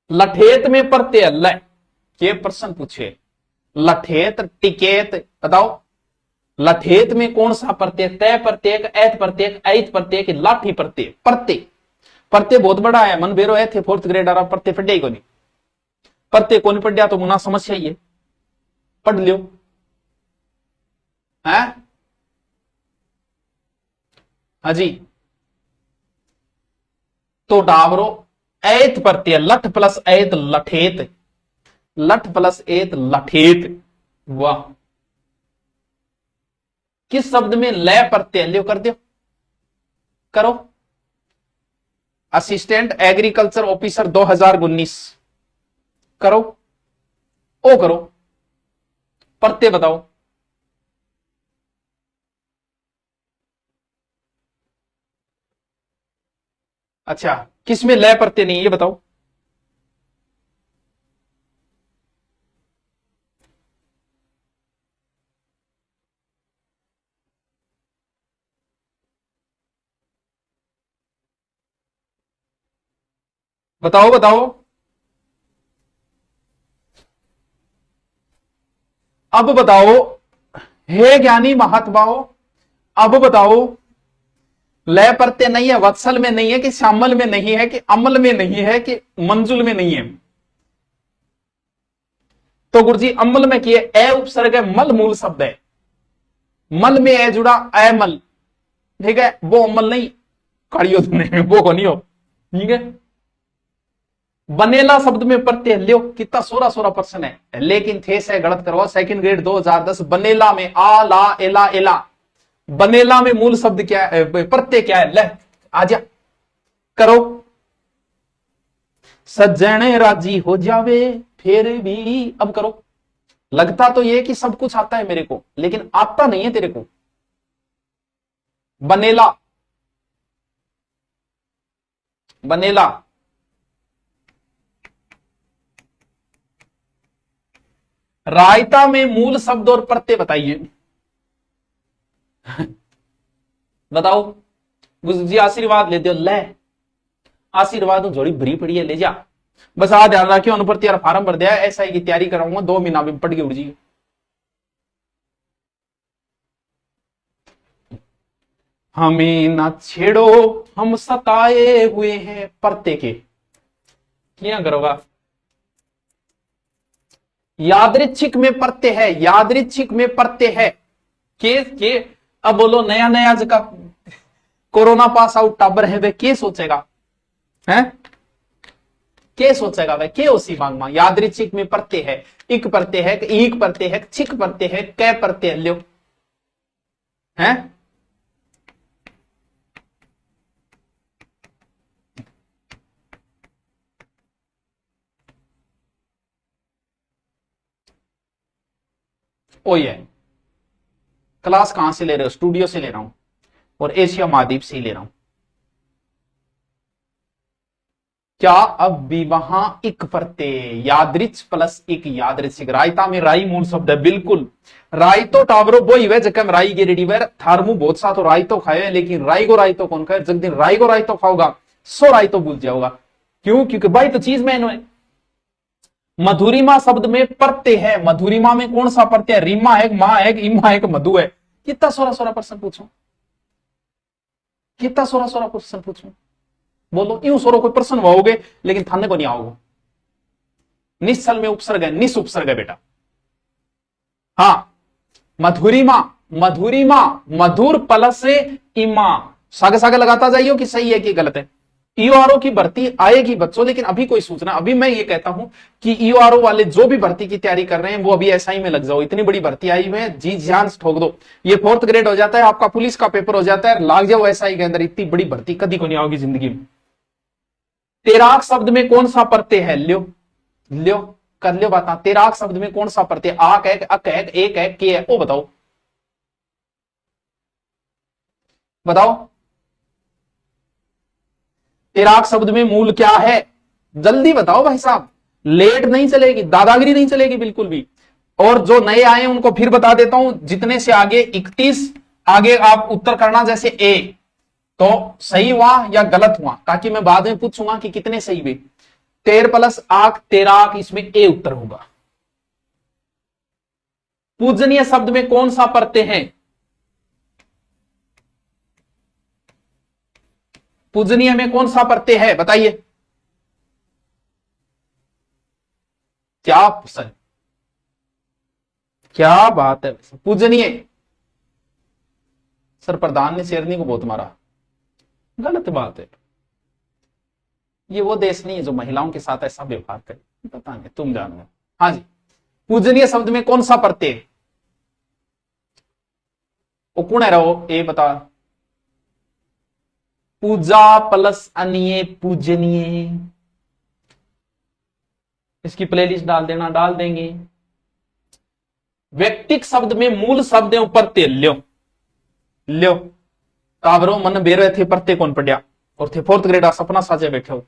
लठेत में प्रत्यय ल, ये प्रश्न पूछे, लठेत टिकेत, बताओ लठेत में कौन सा प्रत्यय? तय प्रत्यय, ऐत प्रत्यय, ऐत प्रत्यय, लाठी प्रत्यय। प्रत्यय प्रत्यय बहुत बड़ा है, मन बेरो है थे फोर्थ ग्रेड आ प्रत्यय पढ़े को नहीं, प्रत्यय को नहीं पढ़िया तो मुना समस्या ही है, पढ़ लियो है। हाँ जी, तो डावरो ऐत प्रत्यय, लठ प्लस ऐत लठेत, लठ प्लस ऐत लठेत। वाह, किस शब्द में लय प्रत्यय? लियो कर दो, करो। असिस्टेंट एग्रीकल्चर ऑफिसर 2019 करो, ओ करो, प्रत्यय बताओ। अच्छा, किसमें लय प्रत्यय नहीं है ये बताओ। बताओ बताओ, अब बताओ, हे ज्ञानी महात्माओं, अब बताओ, लय प्रत्यय नहीं है, वत्सल में नहीं है, कि श्यामल में नहीं है, कि अमल में नहीं है, कि मंजुल में नहीं है। तो गुरुजी अमल में किए, ए उपसर्ग है, मल मूल शब्द है, मल में ए जुड़ा, अमल, ठीक है, वो अमल नहीं, काड़ियो तुमने वो को नहीं हो, ठीक है। बनेला शब्द में प्रत्यय लियो, कितना 16 प्रश्न है, लेकिन थे से गलत करवा, सेकंड ग्रेड 2010। बनेला में आ ला एला एला, बनेला में मूल शब्द क्या है, प्रत्यय क्या है? ले आजा करो। सज्जन राजी हो जावे फिर भी, अब करो। लगता तो ये कि सब कुछ आता है मेरे को, लेकिन आता नहीं है तेरे को। बनेला, बनेला, रायता में मूल शब्द और प्रत्यय बताइए। बताओ जी, आशीर्वाद ले दो, ले आशीर्वाद जोड़ी भरी पड़ी है, ले जा। बस आ ध्यान रखियो, अनुपर यार फार्म भर दिया, एसआई की तैयारी कराऊंगा, 2 महीना में पढ़ के उड़ जी। हमें ना छेड़ो हम सताए हुए हैं, प्रत्यय के क्या करोगा? यादृच्छिक में प्रत्यय है, यादृच्छिक में प्रत्यय है, के अब बोलो नया नया जगह कोरोना पास आउट टाबर है वे के सोचेगा, है के सोचेगा भाई, के उसी मांग मांग। यादृच्छिक में प्रत्यय है, इक प्रत्यय है, ईक प्रत्यय है, छिक प्रत्यय है, कै प्रत्यय लो है। ओ ये क्लास कहां से ले रहे हो? स्टूडियो से ले रहा हूं, और एशिया महाद्वीप से ही ले रहा हूं। क्या अब भी वहां इक प्रत्यय, यादृच प्लस इक, यादृच्छिक। रायता में राई मूल शब्द है, बिल्कुल। राई तो टावरो वो ही है जब राई के रेडी वेर थारमू बहुत सा तो राई तो खाए, लेकिन राई को कौन खाए? जब दिन राई को राई तो खाओगा, सो राई तो भूल जाओगा। क्यों? क्योंकि भाई तो चीज में है। मधुरिमा शब्द में प्रत्यय है, मधुरिमा में कौन सा प्रत्यय? रीमा है, मां है, इमा है, मधु है। कितना 16 प्रश्न पूछूं, कितना 16 प्रश्न पूछूं? बोलो यूं सोरो कोई प्रश्न होगे, लेकिन थाने को नहीं आओगे। निश्चल में उपसर्ग है, निस उपसर्ग है बेटा। हाँ, मधुरिमा, मधुरिमा, मधुर प्लस इमा, सागे सागे लगाता जाइयो कि सही है कि गलत है। ईओआरओ की भर्ती आएगी बच्चों, लेकिन अभी कोई सूचना, अभी मैं ये कहता हूं कि ईओआरओ वाले जो भी भर्ती की तैयारी कर रहे हैं वो अभी एसआई में लग जाओ। इतनी बड़ी भर्ती आई हुई है, जी जान से ठोक दो। ये 4th ग्रेड हो जाता है, आपका पुलिस का पेपर हो जाता है, लाग जाओ एसआई के अंदर। इतनी बड़ी भर्ती कभी को नहीं आओगी जिंदगी में। तैराक शब्द में कौन सा प्रत्यय है? ल्यो ल्यो कर लो बात। तैराक शब्द में कौन सा प्रत्यय? आक है, अक है, एक है, के है, वो बताओ बताओ। तैराक शब्द में मूल क्या है? जल्दी बताओ भाई साहब, लेट नहीं चलेगी, दादागिरी नहीं चलेगी बिल्कुल भी। और जो नए आए हैं उनको फिर बता देता हूं, जितने से आगे 31 आगे आप उत्तर करना, जैसे ए तो सही हुआ या गलत हुआ, ताकि मैं बाद में पूछूंगा कि कितने सही हुए। तेर प्लस आक तैराक, इसमें ए उत्तर होगा। पूजनीय शब्द में कौन सा प्रत्यय है? पूजनीय में कौन सा प्रत्यय है बताइए। क्या सर, क्या बात है। पूजनीय सर, प्रधान ने शेरनी को बहुत मारा, गलत बात है। ये वो देश नहीं है जो महिलाओं के साथ ऐसा व्यवहार करे, पता नहीं, तुम जानो। हाँ जी, पूजनीय शब्द में कौन सा प्रत्यय? वो कौन है रहो, ये बता। पूजा प्लस अनिय पूजनीय, इसकी प्लेलिस्ट डाल देना, डाल देंगे। व्यक्तिक शब्द में मूल शब्द है प्रत्यय, ल्यो ल्यो काबरो मन बेरे थे, प्रत्यय कौन पढ़िया? और थे 4th ग्रेड सपना साजे बैठे हो।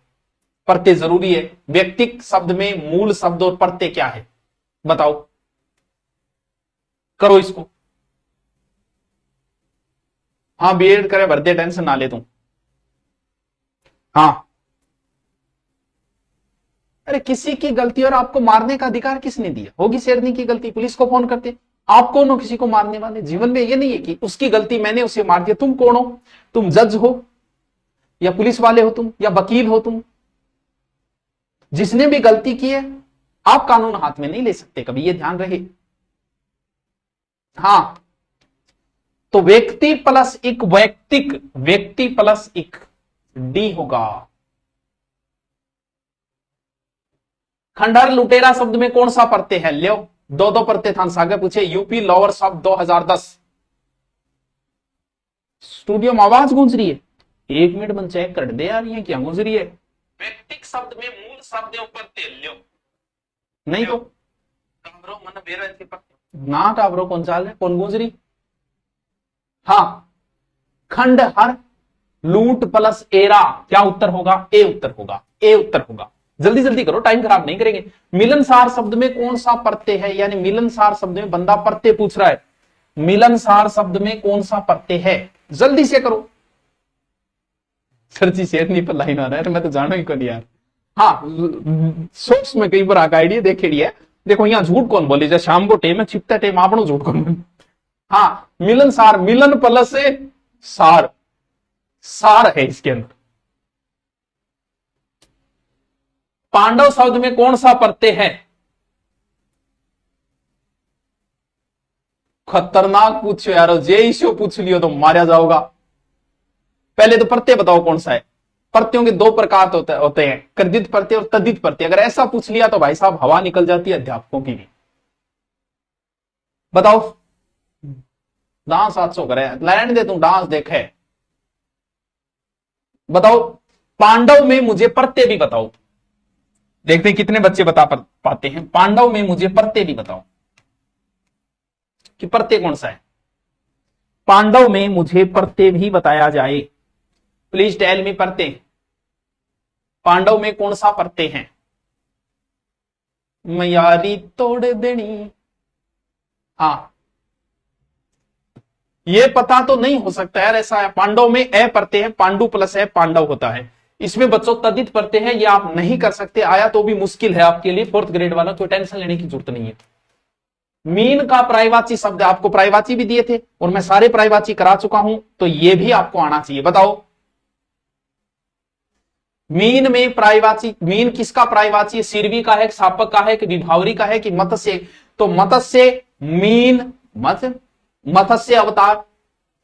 प्रत्यय जरूरी है। व्यक्तिक शब्द में मूल शब्द और प्रत्यय क्या है बताओ, करो इसको। हाँ, बीएड करे, भर दे, टेंशन ना ले तू। हाँ, अरे किसी की गलती और आपको मारने का अधिकार किसने दिया? होगी शेरनी की गलती, पुलिस को फोन करते। आप कौन हो किसी को मारने वाले? जीवन में ये नहीं है कि उसकी गलती, मैंने उसे मार दिया। तुम कौन हो? तुम जज हो या पुलिस वाले हो तुम, या वकील हो तुम? जिसने भी गलती की है, आप कानून हाथ में नहीं ले सकते कभी, ये ध्यान रहे। हाँ, तो व्यक्ति प्लस एक वैयक्तिक, व्यक्ति प्लस एक डी होगा। खंडहर लुटेरा शब्द में कौन सा प्रत्यय है? ल्यो दो प्रत्यय था, आगे पूछे। यूपी लोअर शब्द 2010। स्टूडियो में आवाज गूंज रही है, 1 मिनट मन चेक कर दे यार, ये क्या गूंज रही है? व्यक्तिक शब्द में मूल शब्द प्रत्यय ल्यो, नहीं तो टावरो मन बेरा थे ना, टावरो कौन चाल है, कौन गूंज रही? हाँ, खंडहर लूट प्लस एरा, क्या उत्तर होगा? ए उत्तर होगा, ए उत्तर होगा। जल्दी जल्दी करो, टाइम खराब नहीं करेंगे। मिलनसार शब्द में कौन सा प्रत्यय है? यानी मिलनसार शब्द में बंदा प्रत्यय पूछ रहा है, मिलनसार शब्द में कौन सा प्रत्यय है? जल्दी से करो। सर जी शेरनी पर लाइन आ रहा है, मैं तो जानो ही को नहीं यार। हाँ, सोच में कई बार आका आइडिया देखेड़ी है। देखो यहाँ झूठ कौन बोले, जैसे शाम को टेम है, छिपता टेम आपनो झूठ कौन बोले। हाँ, मिलनसार, मिलन प्लस सार, सार है इसके अंदर। पांडव शब्द में कौन सा प्रत्यय है? खतरनाक पूछो यार, जे इश्यू पूछ लियो तो मारा जाओगा। पहले तो प्रत्यय बताओ कौन सा है। प्रत्ययों के 2 प्रकार होते हैं, कृदित प्रत्यय और तद्धित प्रत्यय। अगर ऐसा पूछ लिया तो भाई साहब हवा निकल जाती है अध्यापकों की भी। बताओ, डांस 700 करे, लैंड दे तू, डांस देखे। बताओ, पांडव में मुझे प्रत्यय भी बताओ। देखते हैं कितने बच्चे बता पाते हैं। पांडव में मुझे प्रत्यय भी बताओ कि प्रत्यय कौन सा है। पांडव में मुझे प्रत्यय भी बताया जाए। प्लीज टेल मी प्रत्यय। पांडव में कौन सा प्रत्यय है? मयारी तोड़ देनी। हाँ, ये पता तो नहीं हो सकता यार, ऐसा है। पांडव में ए प्रत्यय है, पांडु प्लस है, पांडव होता है। इसमें बच्चों तद्धित प्रत्यय है, ये आप नहीं कर सकते, आया तो भी मुश्किल है आपके लिए। 4th ग्रेड वाला, कोई टेंशन लेने की जरूरत नहीं है। मीन का प्रायवाची शब्द, आपको प्रायवाची भी दिए थे और मैं सारे प्रायवाची करा चुका हूं, तो ये भी आपको आना चाहिए। बताओ, मीन में प्रायवाची, मीन किसका प्रायवाची है? सिरवी का है, सापक का है, कि विभावरी का है, कि मत्स्य? तो मत्स्य, मीन, मत्स्य अवतार,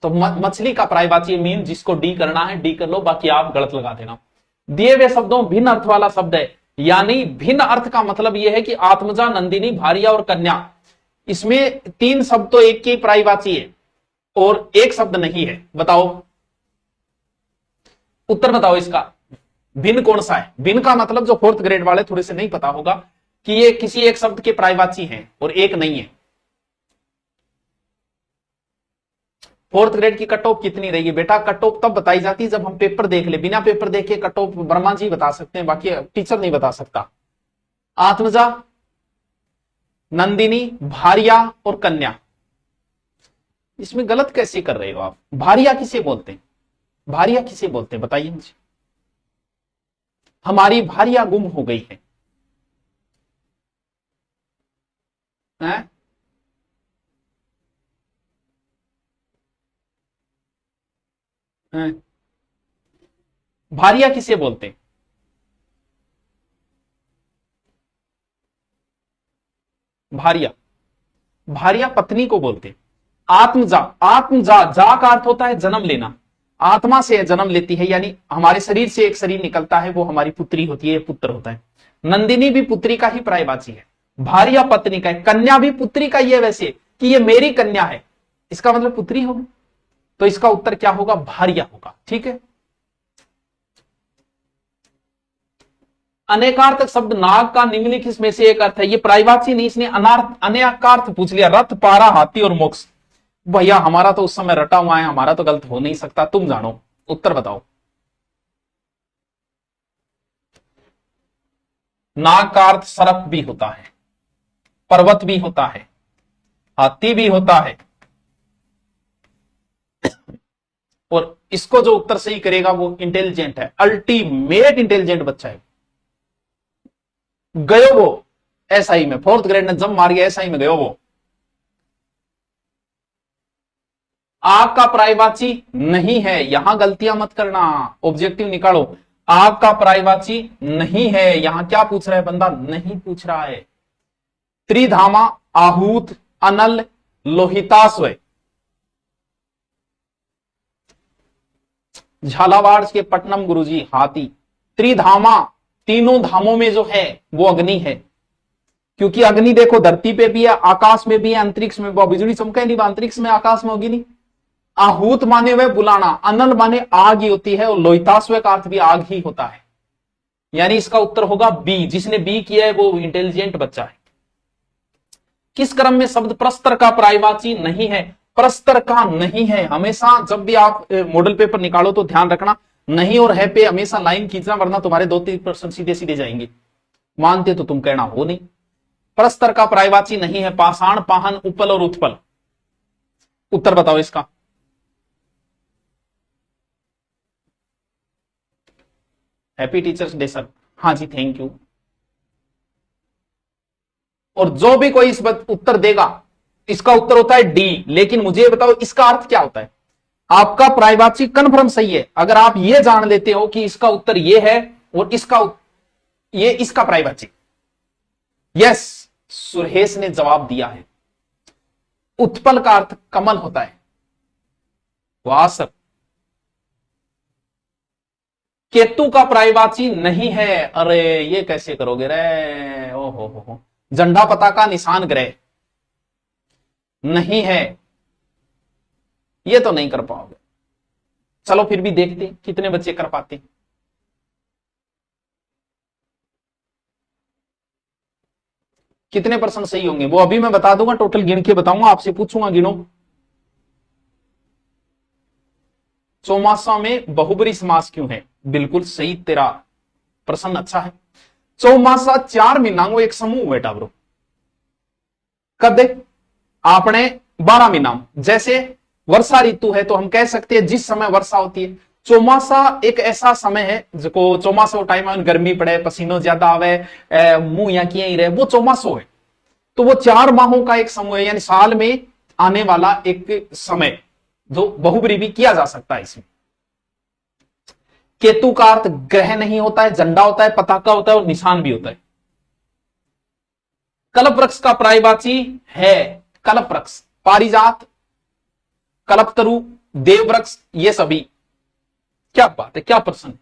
तो मछली का प्रायवाची मीन। जिसको डी करना है डी कर लो, बाकी आप गलत लगा देना। दिए हुए शब्दों भिन्न अर्थ वाला शब्द है, यानी भिन्न अर्थ का मतलब यह है कि आत्मजा, नंदिनी, भारिया और कन्या, इसमें तीन शब्द तो एक की पर्यायवाची है और एक शब्द नहीं है। बताओ उत्तर बताओ इसका, भिन्न कौन सा है? भिन्न का मतलब जो फोर्थ ग्रेड वाले थोड़े से नहीं पता होगा कि ये किसी एक शब्द के पर्यायवाची हैं और एक नहीं है। फोर्थ ग्रेड की कट ऑफ कितनी रही है बेटा? कट ऑफ तब बताई जाती है जब हम पेपर देख ले। बिना पेपर देखे कट ऑफ वर्मा जी बता सकते हैं, बाकी टीचर नहीं बता सकता। आत्मजा, नंदिनी, भारिया और कन्या, इसमें गलत कैसे कर रहे हो आप? भारिया किसे बोलते हैं? भारिया किसे बोलते हैं बताइए मुझे। हमारी भारिया गुम हो गई है, हैं? हैं? भारिया किसे बोलते हैं? भारिया, भारिया पत्नी को बोलते हैं। आत्मजा, आत्मजा, जा का अर्थ होता है जन्म लेना, आत्मा से जन्म लेती है, यानी हमारे शरीर से एक शरीर निकलता है, वो हमारी पुत्री होती है, पुत्र होता है। नंदिनी भी पुत्री का ही पर्यायवाची है, भारिया पत्नी का है, कन्या भी पुत्री का ही है वैसे, कि ये मेरी कन्या है, इसका मतलब पुत्री होगी। तो इसका उत्तर क्या होगा? भारिया होगा। ठीक है। अनेकार्थक शब्द नाग का निम्नलिखित में से एक अर्थ है, ये पर्यायवाची नहीं, इसने अनेकार्थ पूछ लिया। रथ, पारा, हाथी और मोक्ष। भैया हमारा तो उस समय रटा हुआ है, हमारा तो गलत हो नहीं सकता, तुम जानो, उत्तर बताओ। नाग का अर्थ सर्प भी होता है, पर्वत भी होता है, हाथी भी होता है, और इसको जो उत्तर सही करेगा वो इंटेलिजेंट है, अल्टीमेट इंटेलिजेंट बच्चा है। गयो वो एसआई में, फोर्थ ग्रेड ने जम मार गया, एसआई में गयो वो। आग का पर्यायवाची नहीं है, यहां गलतियां मत करना, ऑब्जेक्टिव निकालो। आग का पर्यायवाची नहीं है, यहां क्या पूछ रहा है बंदा? नहीं पूछ रहा है। त्रिधामा, आहूत, अनल, लोहितास्व। झालावाड़ के पटनम गुरुजी, हाथी। त्रिधामा, तीनों धामों में जो है वो अग्नि है, क्योंकि अग्नि देखो धरती पे भी है, आकाश में भी है, अंतरिक्ष में भी। बिजली चमके नहीं, अंतरिक्ष में आकाश में होगी नहीं। आहूत माने हुए बुलाना, अनल माने आग ही होती है, और लोहितास्व का अर्थ भी आग ही होता है, यानी इसका उत्तर होगा बी। जिसने बी किया है वो इंटेलिजेंट बच्चा है। किस क्रम में शब्द प्रस्तर का पर्यायवाची नहीं है? प्रस्तर का नहीं है, हमेशा जब भी आप मॉडल पेपर निकालो तो ध्यान रखना, नहीं और है पे हमेशा लाइन खींचना, वरना तुम्हारे 2-3% सीधे सीधे जाएंगे। मानते तो तुम कहना हो नहीं। प्रस्तर का पर्यायवाची नहीं है पाषाण, पाहन, उपल और उत्पल। उत्तर बताओ इसका। Happy teachers day sir. हाँ जी, थैंक यू। और जो भी कोई इस उत्तर देगा, इसका उत्तर होता है डी। लेकिन मुझे बताओ इसका अर्थ क्या होता है? आपका पर्यायवाची कन्फर्म सही है अगर आप ये जान लेते हो कि इसका उत्तर ये है और इसका पर्यायवाची। यस, सुरेश ने जवाब दिया है। उत्पल का अर्थ कमल होता है। वाह सर। केतु का पर्यायवाची नहीं है। अरे ये कैसे करोगे रे? ओहो, झंडा पताका निशान ग्रह नहीं है, ये तो नहीं कर पाओगे। चलो फिर भी देखते कितने बच्चे कर पाते। कितने % सही होंगे वो अभी मैं बता दूंगा, टोटल गिन के बताऊंगा, आपसे पूछूंगा गिनो। चौमासा में बहुब्री समास क्यों है? बिल्कुल सही, तेरा प्रश्न अच्छा है। चौमासा 4 महीना एक समूह बेटा ब्रो। कद आपने 12 महीना, जैसे वर्षा ऋतु है तो हम कह सकते हैं जिस समय वर्षा होती है। चौमासा एक ऐसा समय है जो चौमासो टाइम में गर्मी पड़े, पसीनो ज्यादा आवे, मुंह या किए ही रहे, वो चौमासो है। तो वो 4 माहों का एक समूह है, यानी साल में आने वाला एक समय जो बहुब्री भी किया जा सकता है इसमें। केतु का अर्थ ग्रह नहीं होता है, झंडा होता है, पताका होता है और निशान भी होता है। कल्प वृक्ष का पर्यायवाची है कल्प वृक्ष, पारिजात, कल्पतरु, देव वृक्ष, ये सभी। क्या बात है, क्या प्रश्न है?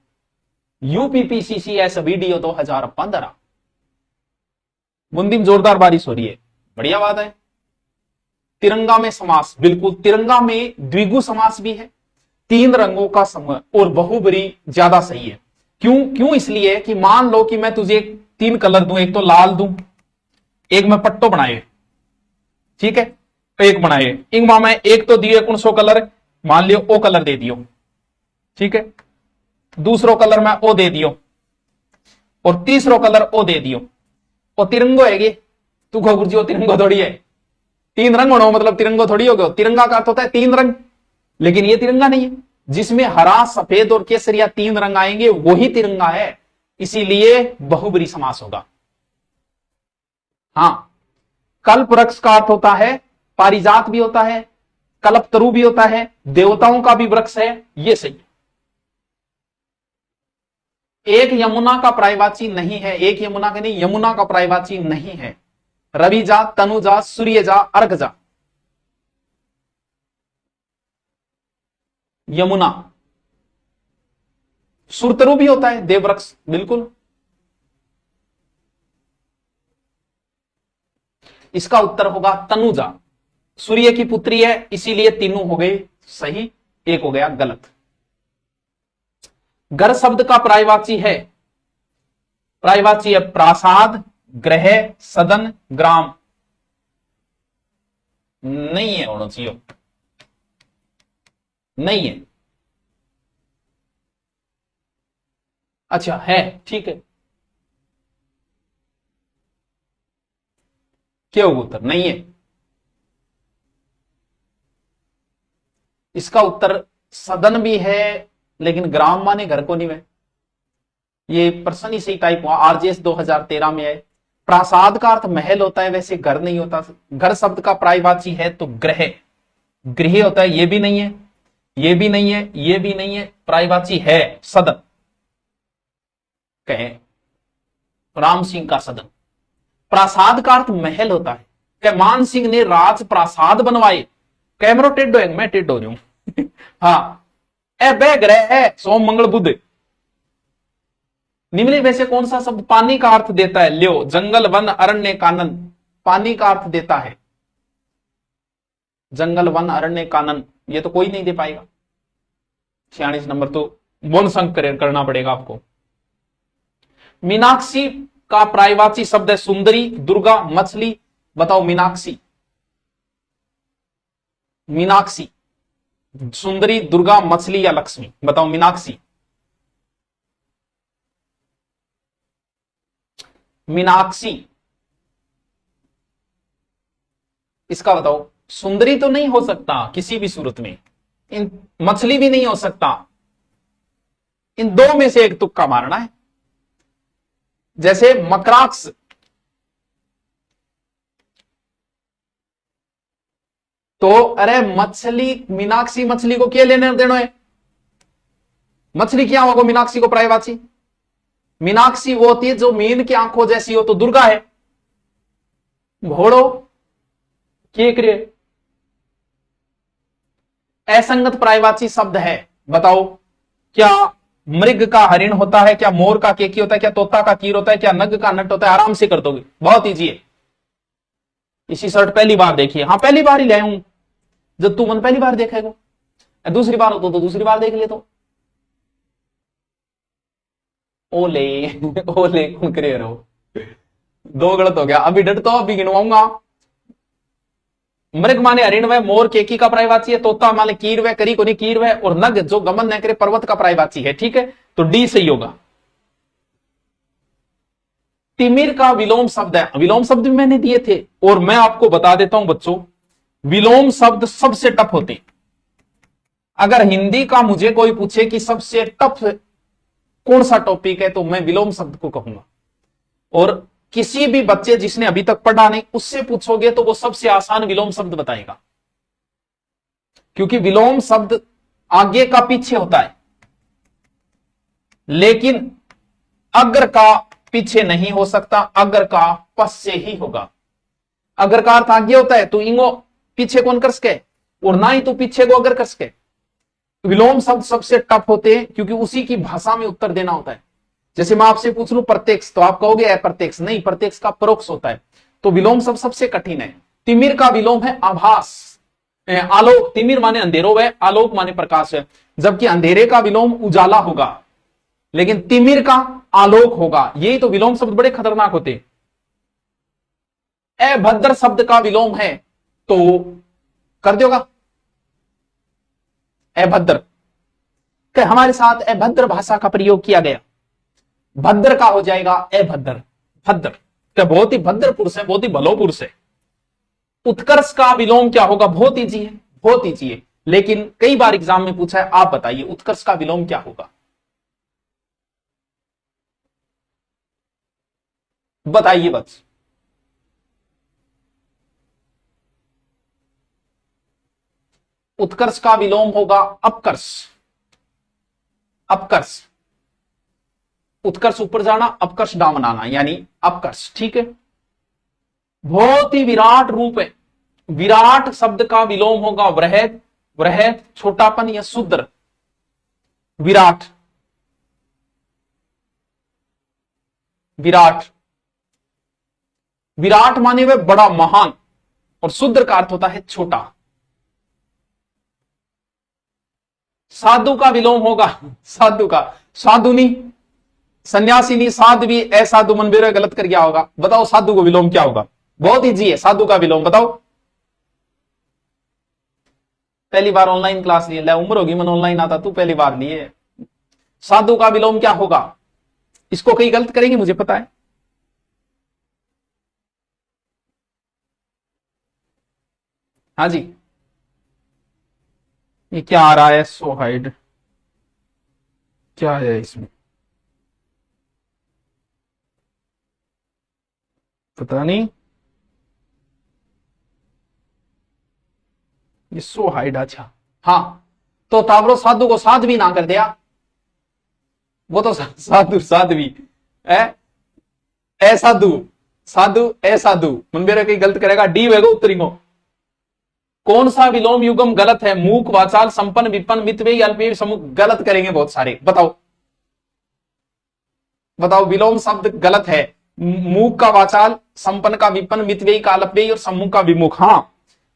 यूपीपीसीसीएस वीडियो 2015। बुंदी में जोरदार बारिश हो रही है, बढ़िया बात है। तिरंगा में समास, बिल्कुल तिरंगा में द्विगु समास भी है, तीन रंगों का समूह और बहुब्री ज्यादा सही है। क्यों इसलिए कि मान लो कि मैं तुझे तीन कलर दूं, एक तो लाल दूं, एक मैं पट्टो बनाए, ठीक है, एक बनाए इंग मैं एक तो दिए कौन सो कलर, मान लियो ओ कलर दे दियो, ठीक है, दूसरो कलर मैं ओ दे दियो और तीसरो कलर ओ दे दियो, और तिरंगो है तू खो गुरुजी तिरंगो थोड़ी है, तीन रंग होना मतलब तिरंगो थोड़ी हो गया। तिरंगा का अर्थ होता है तीन रंग, लेकिन ये तिरंगा नहीं है, जिसमें हरा सफेद और केसरिया तीन रंग आएंगे वही तिरंगा है, इसीलिए बहुब्री समास होगा। हां, कल्प वृक्ष का अर्थ होता है पारिजात भी होता है, कल्पतरु भी होता है, देवताओं का भी वृक्ष है, ये सही है। एक यमुना का प्रायवाची नहीं है, एक यमुना के नहीं, यमुना का प्रायवाची नहीं है। रविजा, तनुजा, सूर्यजा, अर्घजा, यमुना। सुरतरु भी होता है देववृक्ष, बिल्कुल। इसका उत्तर होगा तनुजा, सूर्य की पुत्री है इसीलिए तीनों हो गए सही, एक हो गया गलत। घर शब्द का प्रायवाची है, प्रायवाची है प्रासाद, ग्रह, सदन, ग्राम। नहीं है, होना चाहिए, नहीं है। अच्छा है, ठीक है, क्या होगा उत्तर? नहीं है। इसका उत्तर सदन भी है लेकिन ग्राम माने घर को नहीं है। ये प्रश्न इसी टाइप हुआ, आरजेएस 2013 में है। प्रासाद का अर्थ महल होता है, वैसे घर नहीं होता। घर शब्द का प्रायवाची है तो ग्रह, गृह होता है, ये भी नहीं है, ये भी नहीं है, ये भी नहीं है, प्रायवाची है सदन। कहे राम सिंह का सदन। प्रासाद का अर्थ महल होता है, क्या मान सिंह ने राज प्रासाद बनवाए। कैमरो टेढ़ो है, मैं टेढ़ो हूं हाँ, ए बे ग्रह है सोम मंगल बुध। निम्न वैसे कौन सा शब्द पानी का अर्थ देता है? लियो, जंगल, वन, अरण्य, कानन। पानी का अर्थ देता है जंगल, वन, अरण्य, कानन। ये तो कोई नहीं दे पाएगा। 46 नंबर तो बोनस अंक करना पड़ेगा आपको। मीनाक्षी का प्रायवाची शब्द है सुंदरी, दुर्गा, मछली। बताओ मीनाक्षी, मीनाक्षी सुंदरी, दुर्गा, मछली या लक्ष्मी? बताओ मीनाक्षी। मीनाक्षी, इसका बताओ। सुंदरी तो नहीं हो सकता किसी भी सूरत में, इन मछली भी नहीं हो सकता, इन दो में से एक तुक्का मारना है। जैसे मकराक्ष, तो अरे मछली, मीनाक्षी मछली को क्या लेने देना है? मछली क्या होगा मीनाक्षी को प्रायवाची? मीनाक्षी वो होती है जो मीन की आंखों जैसी हो, तो दुर्गा है। घोड़ो के क्रिय, असंगत प्रायवाची शब्द है। बताओ, क्या मृग का हरिण होता है? क्या मोर का केकी होता है? क्या तोता का कीर होता है? क्या नग का नट होता है? आराम से कर दोगे, बहुत ईजी है। इसी शर्ट पहली बार देखिए, हाँ पहली बार ही ले हूं, जब तू मन पहली बार देखेगा, दूसरी बार हो तो दूसरी बार देख ले। तो ओले ओले कौन करे रहो, दो गलत हो गया। अभी डट तो अभी गिनवाऊंगा। मृग माने हरिण व, मोर केकी का प्रायवाची है, तोता माने कीर व, करी कोनी कीर व, और नग जो गमन न करे पर्वत का प्रायवाची है। ठीक है, तो डी सही होगा। तिमिर का विलोम शब्द है, विलोम शब्द भी मैंने दिए थे और मैं आपको बता देता हूं बच्चों, विलोम शब्द सबसे टफ होते। अगर हिंदी का मुझे कोई पूछे कि सबसे टफ कौन सा टॉपिक है, तो मैं विलोम शब्द को कहूंगा। और किसी भी बच्चे जिसने अभी तक पढ़ा नहीं, उससे पूछोगे तो वो सबसे आसान विलोम शब्द बताएगा, क्योंकि विलोम शब्द आगे का पीछे होता है, लेकिन अग्र का पीछे नहीं हो सकता, अग्र का पस से ही होगा। अग्र का अर्थ आगे होता है तो इंगो पीछे कौन कर सके, और ना ही तो पीछे को अग्र कर सके। विलोम शब्द सबसे टफ होते हैं क्योंकि उसी की भाषा में उत्तर देना होता है। जैसे मैं आपसे पूछ लूं प्रत्यक्ष, तो आप कहोगे अप्रत्यक्ष। नहीं, प्रत्यक्ष का परोक्ष होता है। तो विलोम शब्द सबसे कठिन है। तिमिर का विलोम है आभास, आलोक। तिमिर माने अंधेरो है, आलोक माने प्रकाश है। जबकि अंधेरे का विलोम उजाला होगा, लेकिन तिमिर का आलोक होगा। यही तो विलोम शब्द बड़े खतरनाक होते। अभद्र शब्द का विलोम है तो कर दोगा अभद्र, कि हमारे साथ अभद्र भाषा का प्रयोग किया गया। भद्र का हो जाएगा अभद्र। भद्र क्या बहुत ही भद्र पुरुष है, बहुत ही भलो पुरुष है। उत्कर्ष का विलोम क्या होगा? बहुत ईजी है, बहुत ईजी है, लेकिन कई बार एग्जाम में पूछा है। आप बताइए उत्कर्ष का विलोम क्या होगा? बताइए बस। उत्कर्ष का विलोम होगा अपकर्ष। अपकर्ष, उत्कर्ष ऊपर जाना, अपकर्ष डाउन आना, यानी अपकर्ष। ठीक है, बहुत ही विराट रूप है। विराट शब्द का विलोम होगा वृहद। वृहद छोटापन या शूद्र। विराट, विराट, विराट माने हुए बड़ा, महान, और शूद्र का अर्थ होता है छोटा। साधु का विलोम होगा, साधु का साधुनी, सन्यासिनी, साध्वी, असाधु। मनबेरे गलत कर गया होगा। बताओ साधु को विलोम क्या होगा? बहुत इजी है, साधु का विलोम बताओ। पहली बार ऑनलाइन क्लास लिए, उम्र होगी मन ऑनलाइन आता, तू पहली बार लिए। साधु का विलोम क्या होगा? इसको कहीं गलत करेंगे मुझे पता है। हाँ जी, ये क्या आ रहा है? सो हाइड क्या है इसमें? पता नहीं, ये सो हाइड। अच्छा हाँ, तो तावरो साधु को साध भी ना कर दिया, वो तो साधु साध्वी है। असाधु, साधु असाधु, मन मेरा कहीं गलत करेगा। डी वेगो उत्तरी को। कौन सा विलोम युगम गलत है? मूक, वाचाल, संपन्न, विपन्न, मितव्ययी, अल्पव्ययी, समूह। गलत करेंगे बहुत सारे। बताओ बताओ, विलोम शब्द गलत है। मूक का वाचाल, संपन्न का विपन्न, मितव्ययी का अल्पव्ययी और समूह का विमुख। हाँ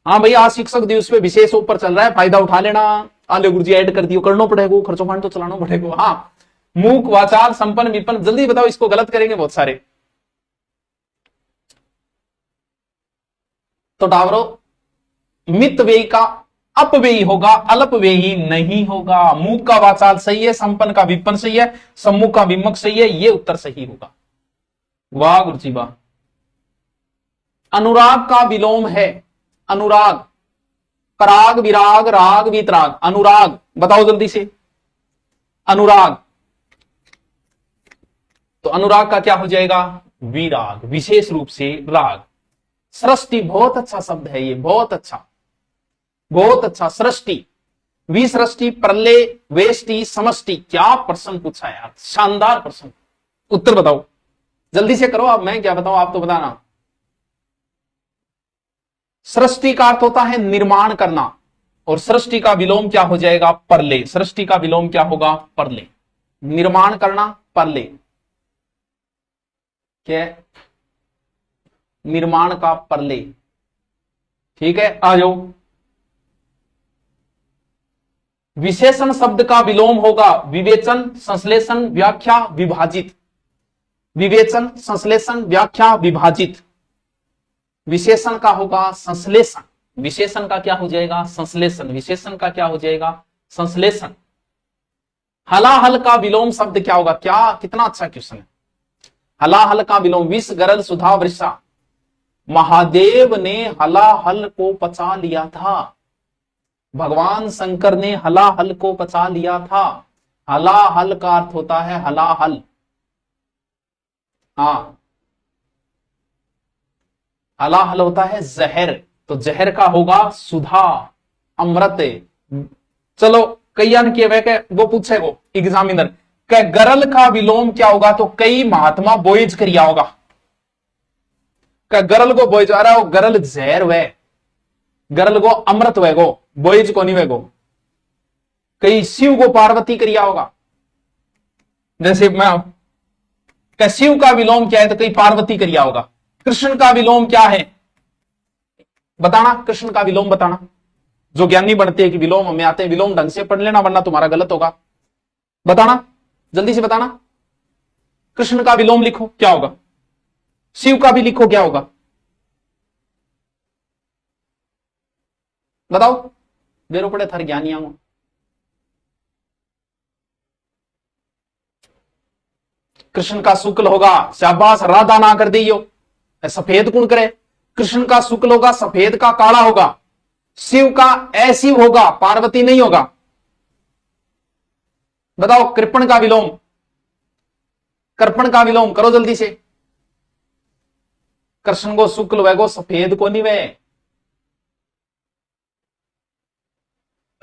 हाँ भैया, आज शिक्षक दिवस पे विशेष ऊपर चल रहा है, फायदा उठा लेना। आले गुरुजी ऐड कर दियो, करना पड़ेगा, खर्चो पानी तो चलाना पड़ेगा। हाँ, मूक, वाचाल, संपन्न, विपन्न। जल्दी बताओ, इसको गलत करेंगे बहुत सारे। तो डावरो मितव्ययी का अपव्ययी होगा, अल्पव्ययी नहीं होगा। मूक का वाचाल सही है, संपन्न का विपन्न सही है, सम्मुख का विमुख सही है। ये उत्तर सही होगा। वाह गुरुजी वाह। अनुराग का विलोम है अनुराग। पराग, विराग, राग, वितराग। अनुराग बताओ जल्दी से। अनुराग, तो अनुराग का क्या हो जाएगा? विराग, विशेष रूप से राग। सृष्टि बहुत अच्छा शब्द है ये, बहुत अच्छा, बहुत अच्छा। सृष्टि, विसृष्टि, प्रलय, वेष्टि, समष्टि। क्या प्रश्न पूछा यार, शानदार प्रश्न। उत्तर बताओ जल्दी से करो। अब मैं क्या बताऊं, आप तो बताना। सृष्टि का अर्थ होता है निर्माण करना, और सृष्टि का विलोम क्या हो जाएगा? प्रलय। सृष्टि का विलोम क्या होगा? प्रलय। निर्माण करना, प्रलय। क्या? निर्माण का प्रलय। ठीक है, आ जाओ। विशेषण शब्द का विलोम होगा विवेचन, संश्लेषण, व्याख्या, विभाजित। विवेचन, संश्लेषण, व्याख्या, विभाजित। विशेषण का होगा संश्लेषण। विशेषण का क्या हो जाएगा? संश्लेषण। विशेषण का क्या हो जाएगा? संश्लेषण। हलाहल का विलोम शब्द क्या होगा? क्या, कितना अच्छा क्वेश्चन है। हलाहल का विलोम विष, गरल, सुधा, वृषा। महादेव ने हलाहल को पचा लिया था। भगवान शंकर ने हलाहल को पचा लिया था। हलाहल का अर्थ होता है हलाहल। हाँ, हलाहल होता है जहर, तो जहर का होगा सुधा, अमृत। चलो कईयान के वे के वो पूछे वो एग्जामिनर के गरल का विलोम क्या होगा? तो कई महात्मा बोइज करिया होगा। का गरल को बोइज, अरे वो गरल जहर वे, गरल को अमृत वेगो, बोइज को नहीं वेगो। कई शिव को पार्वती करिया होगा। जैसे मैं क्या शिव का विलोम क्या है? तो कहीं पार्वती करिया होगा। कृष्ण का विलोम क्या है बताना, कृष्ण का विलोम बताना। जो ज्ञानी बनते हैं कि विलोम हमें आते हैं, विलोम ढंग से पढ़ लेना वरना तुम्हारा गलत होगा। बताना, जल्दी से बताना। कृष्ण का विलोम लिखो क्या होगा, शिव का भी लिखो क्या होगा, बताओ। बेरो पड़े थर ज्ञानिया हूं। कृष्ण का शुक्ल होगा, शाबाश, राधा ना कर दियो, सफेद कौन करे। कृष्ण का शुक्ल होगा, सफेद का काला होगा। शिव का अशिव होगा, पार्वती नहीं होगा। बताओ कृपण का विलोम, कृपण का विलोम करो जल्दी से। कृष्ण को शुक्ल वैगो सफेद को नहीं वे,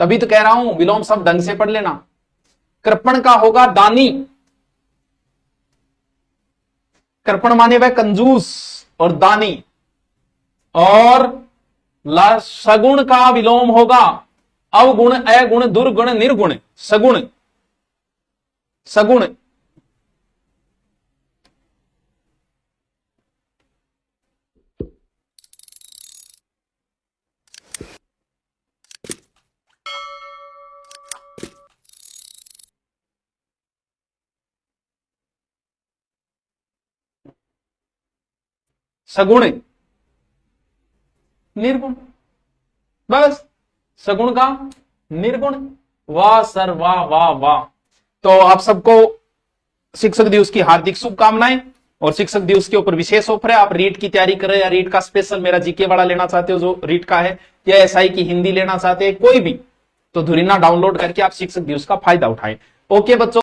तभी तो कह रहा हूं विलोम सब ढंग से पढ़ लेना। कृपण का होगा दानी, कृपण माने वह कंजूस और दानी। और सगुण का विलोम होगा अवगुण, अगुण, दुर्गुण, निर्गुण, सगुण, सगुण। सगुण, निर्गुण, बस सगुण का निर्गुण। वाह सर, वाह वाह वाह। तो आप सबको शिक्षक दिवस की हार्दिक शुभकामनाएं। और शिक्षक दिवस के ऊपर विशेष ऑफर है, आप रीट की तैयारी कर रहे हैं या रीट का स्पेशल मेरा जीके वाला लेना चाहते हो जो रीट का है, या एसआई की हिंदी लेना चाहते हैं कोई भी, तो धुरीना डाउनलोड करके आप शिक्षक दिवस का फायदा उठाएं। ओके बच्चों।